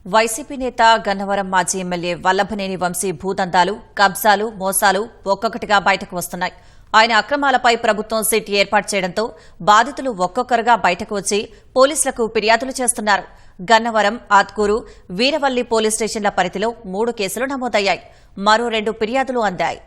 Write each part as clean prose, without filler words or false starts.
YCP నేత గన్నవరం మాజీ MLA Vallabhaneni Vamsi భూదందాలు, కబ్జాలు, మోసాలు ఒక్కొక్కటిగా బయటకు వస్తున్నాయి. ఆయన అక్రమాలపై ప్రభుత్వం సిట్ ఏర్పాటు చేయడంతో బాధితులు ఒక్కొక్కరుగా బయటకు వచ్చి పోలీసులకు ఫిర్యాదులు చేస్తున్నారు. గన్నవరం, ఆత్కూరు, వీరవల్లి పోలీస్ స్టేషన్ల పరిధిలో 3 కేసులు నమోదయ్యాయి. మరో 2 ఫిర్యాదులు అందాయి.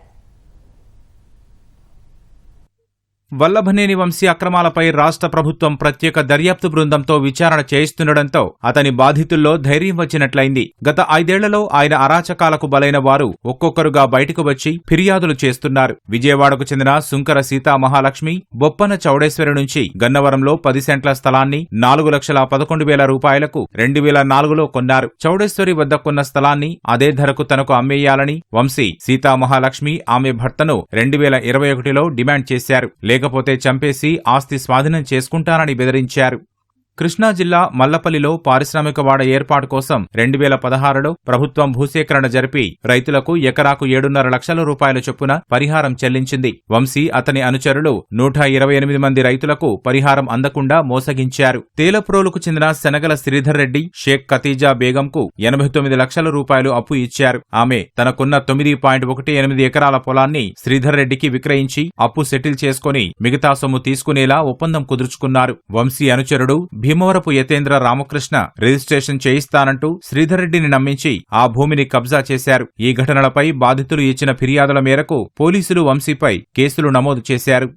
వల్లభనేని వంశీ అక్రమాలపై రాష్ట్ర ప్రభుత్వం ప్రత్యేక దర్యాప్తు బృందంతో విచారణ చేయిస్తుండటంతో అతని బాధితుల్లో ధైర్యం వచ్చినట్లయింది. గత 5 ఏళ్లలో ఆయన అరాచకాలకు బలైన వారు ఒక్కొక్కరుగా బయటకు వచ్చి ఫిర్యాదులు చేస్తున్నారు. విజయవాడకు చెందిన సుంకర సీతామహాలక్ష్మి, బొప్పన చౌడేశ్వరి నుంచి గన్నవరంలో 10 సెంట్ల స్థలాన్ని 4,11,000 రూపాయలకు 2004లో కొన్నారు. చౌడేశ్వరి వద్ద కొన్న స్థలాన్ని అదే ధరకు తనకు అమ్మేయాలని వంశీ సీతామహాలక్ష్మి ఆమె భర్తను 2021లో డిమాండ్ చేశారు. లేకపోతే చంపేసి ఆస్తి స్వాధీనం చేసుకుంటానని బెదిరించారు. కృష్ణా జిల్లా మల్లపల్లిలో పారిశ్రామిక వాడ ఏర్పాటు కోసం 2016లో ప్రభుత్వం భూసేకరణ జరిపి రైతులకు ఎకరాకు 7.5 లక్షల రూపాయల చొప్పున పరిహారం చెల్లించింది. వంశీ అతని అనుచరులు 128 మంది రైతులకు పరిహారం అందకుండా మోసగించారు. తేలప్రోలుకు చెందిన శనగల శ్రీధర్ రెడ్డి, షేక్ ఖతీజా బేగంకు 89 లక్షల రూపాయలు అప్పు ఇచ్చారు. ఆమె తనకున్న 9.18 ఎకరాల పొలాన్ని శ్రీధర్ రెడ్డికి విక్రయించి అప్పు సెటిల్ చేసుకుని మిగతా సొమ్ము తీసుకునేలా ఒప్పందం కుదుర్చుకున్నారు. వంశీ అనుచరుడు భీమవరపు యతేంద్ర రామకృష్ణ రిజిస్ట్రేషన్ చేయిస్తానంటూ శ్రీధర్ రెడ్డిని నమ్మించి ఆ భూమిని కబ్జా చేశారు. ఈ ఘటనలపై బాధితులు ఇచ్చిన ఫిర్యాదుల మేరకు పోలీసులు వంశీపై కేసులు నమోదు చేశారు.